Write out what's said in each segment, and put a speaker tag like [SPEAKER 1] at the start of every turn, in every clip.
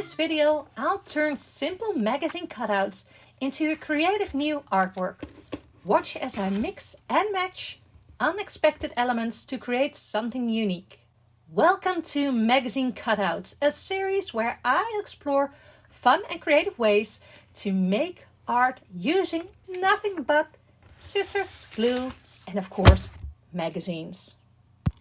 [SPEAKER 1] this video, I'll turn simple magazine cutouts into a creative new artwork. Watch as I mix and match unexpected elements to create something unique. Welcome to Magazine Cutouts, a series where I explore fun and creative ways to make art using nothing but scissors, glue, and of course, magazines.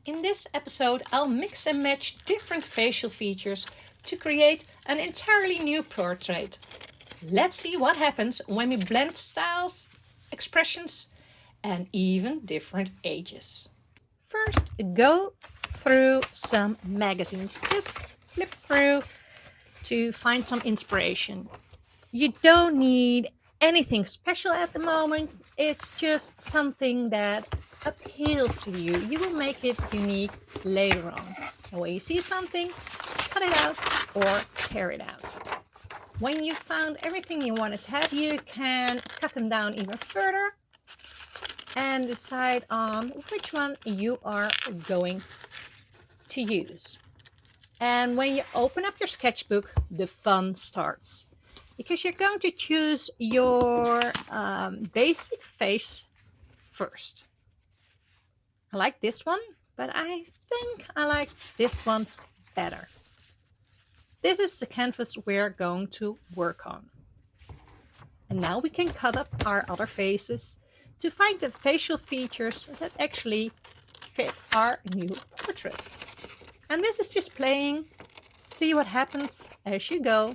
[SPEAKER 1] In this episode, I'll mix and match different facial features to create an entirely new portrait. Let's see what happens when we blend styles, expressions, and even different ages. First, go through some magazines. Just flip through to find some inspiration. You don't need anything special at the moment. It's just something that appeals to you. You will make it unique later on. And when you see something, cut it out or tear it out. When you've found everything you wanted to have, you can cut them down even further and decide on which one you are going to use. And when you open up your sketchbook, the fun starts. Because you're going to choose your basic face first. I like this one, but I think I like this one better. This is the canvas we're going to work on. And now we can cut up our other faces to find the facial features that actually fit our new portrait. And this is just playing, see what happens as you go.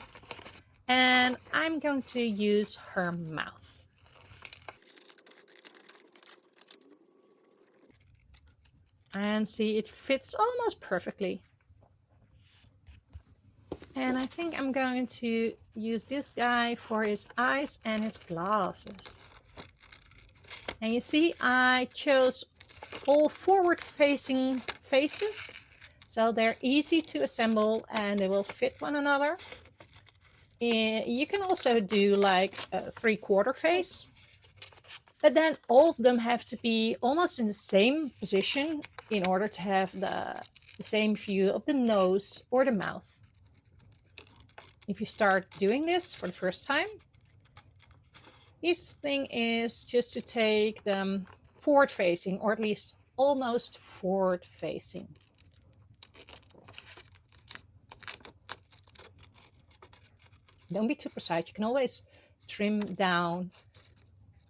[SPEAKER 1] And I'm going to use her mouth. And see, it fits almost perfectly. And I think I'm going to use this guy for his eyes and his glasses. And you see, I chose all forward-facing faces. So they're easy to assemble and they will fit one another. You can also do like a 3/4 face. But then all of them have to be almost in the same position in order to have the same view of the nose or the mouth. If you start doing this for the first time, the easiest thing is just to take them forward facing, or at least almost forward facing. Don't be too precise. You can always trim down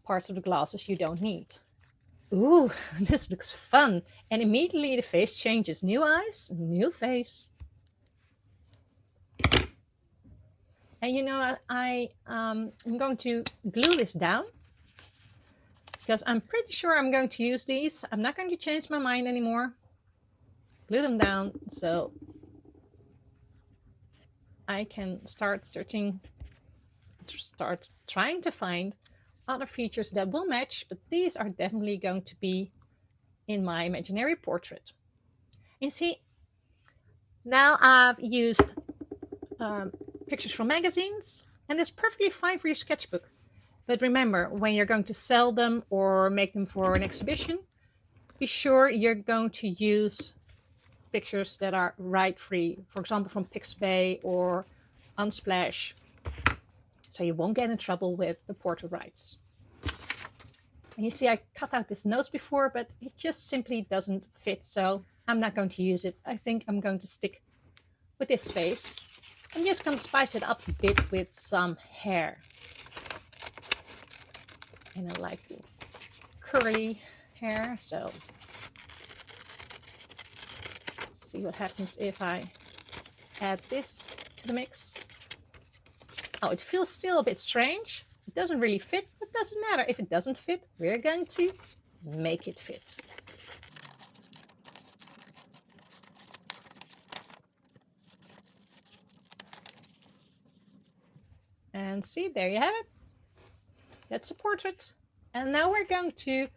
[SPEAKER 1] parts of the glasses you don't need. Ooh, this looks fun. And immediately the face changes. New eyes, new face. And you know, I'm going to glue this down because I'm pretty sure I'm going to use these. I'm not going to change my mind anymore. Glue them down so I can start trying to find other features that will match, but these are definitely going to be in my imaginary portrait. You see, now I've used pictures from magazines, and it's perfectly fine for your sketchbook. But remember, when you're going to sell them or make them for an exhibition, be sure you're going to use pictures that are right-free, for example from Pixabay or Unsplash, so you won't get in trouble with the portrait rights. And you see, I cut out this nose before, but it just simply doesn't fit, so I'm not going to use it. I think I'm going to stick with this face. I'm just going to spice it up a bit with some hair. And I like this curly hair, so let's see what happens if I add this to the mix. Oh, it feels still a bit strange. It doesn't really fit, but it doesn't matter. If it doesn't fit, we're going to make it fit. And see, there you have it. That's a portrait. And now we're going to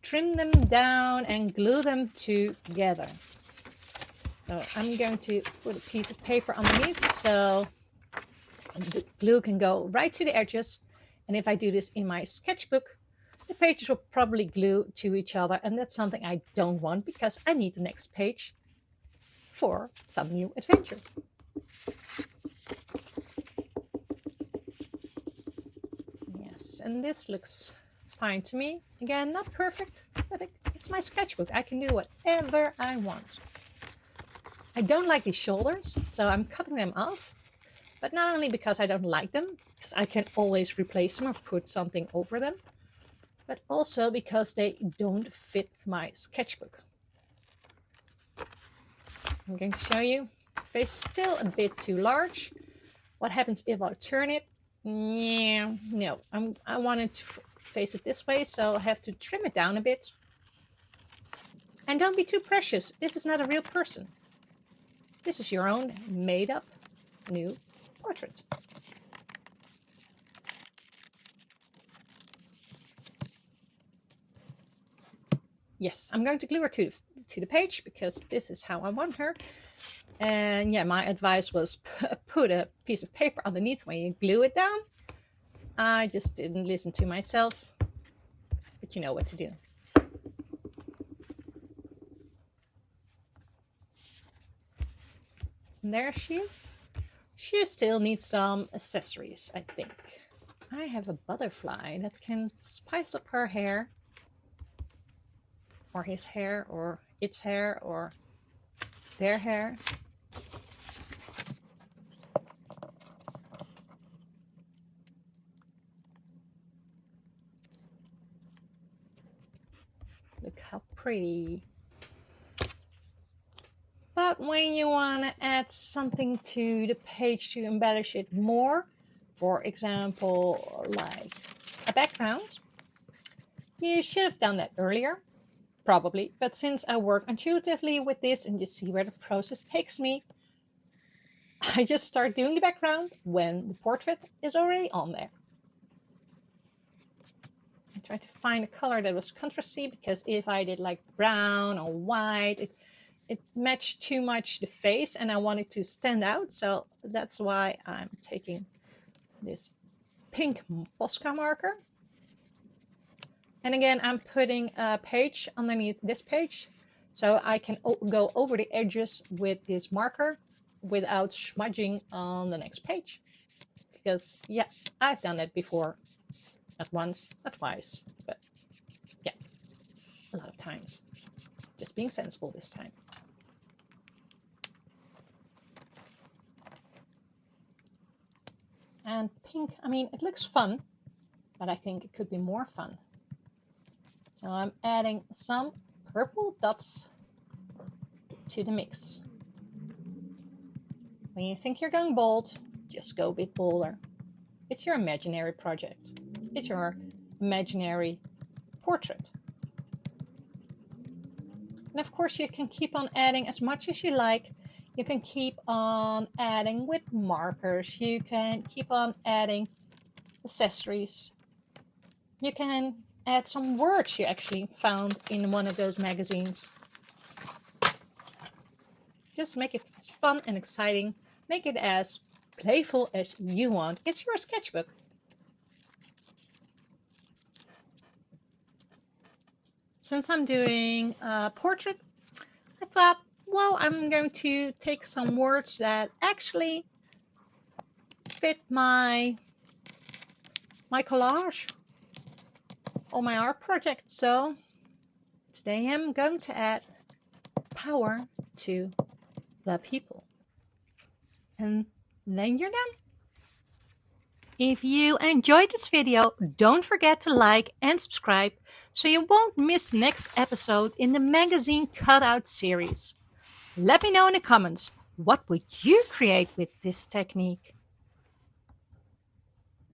[SPEAKER 1] trim them down and glue them together. So I'm going to put a piece of paper underneath so the glue can go right to the edges. And if I do this in my sketchbook, the pages will probably glue to each other. And that's something I don't want because I need the next page for some new adventure. and this looks fine to me. Again, not perfect, but it's my sketchbook. I can do whatever I want. I don't like these shoulders, so I'm cutting them off. But not only because I don't like them, because I can always replace them or put something over them, but also because they don't fit my sketchbook. I'm going to show you. The face is still a bit too large. What happens if I turn it? Yeah, no, I wanted to face it this way, so I have to trim it down a bit. And don't be too precious. This is not a real person. This is your own made-up new portrait. Yes, I'm going to glue her to the page because this is how I want her. And yeah, my advice was put a piece of paper underneath when you glue it down. I just didn't listen to myself, but you know what to do. And there she is. She still needs some accessories, I think. I have a butterfly that can spice up her hair, or his hair, or its hair, or their hair. Look how pretty. But when you want to add something to the page to embellish it more, for example, like a background, you should have done that earlier, probably. But since I work intuitively with this and you see where the process takes me, I just start doing the background when the portrait is already on there. I tried to find a color that was contrasty, because if I did like brown or white, it matched too much the face and I want it to stand out. So that's why I'm taking this pink Posca marker. And again, I'm putting a page underneath this page so I can go over the edges with this marker without smudging on the next page. Because yeah, I've done that before. Not once, not twice, but yeah, a lot of times. Just being sensible this time. And pink, I mean, it looks fun, but I think it could be more fun. So I'm adding some purple dots to the mix. When you think you're going bold, just go a bit bolder. It's your imaginary project. It's your imaginary portrait. And of course, you can keep on adding as much as you like. You can keep on adding with markers. You can keep on adding accessories. You can add some words you actually found in one of those magazines. Just make it fun and exciting. Make it as playful as you want. It's your sketchbook. Since I'm doing a portrait, I thought, well, I'm going to take some words that actually fit my collage or my art project. So today I'm going to add power to the people. And then you're done. If you enjoyed this video, don't forget to like and subscribe so you won't miss next episode in the magazine cutout series. Let me know in the comments, what would you create with this technique?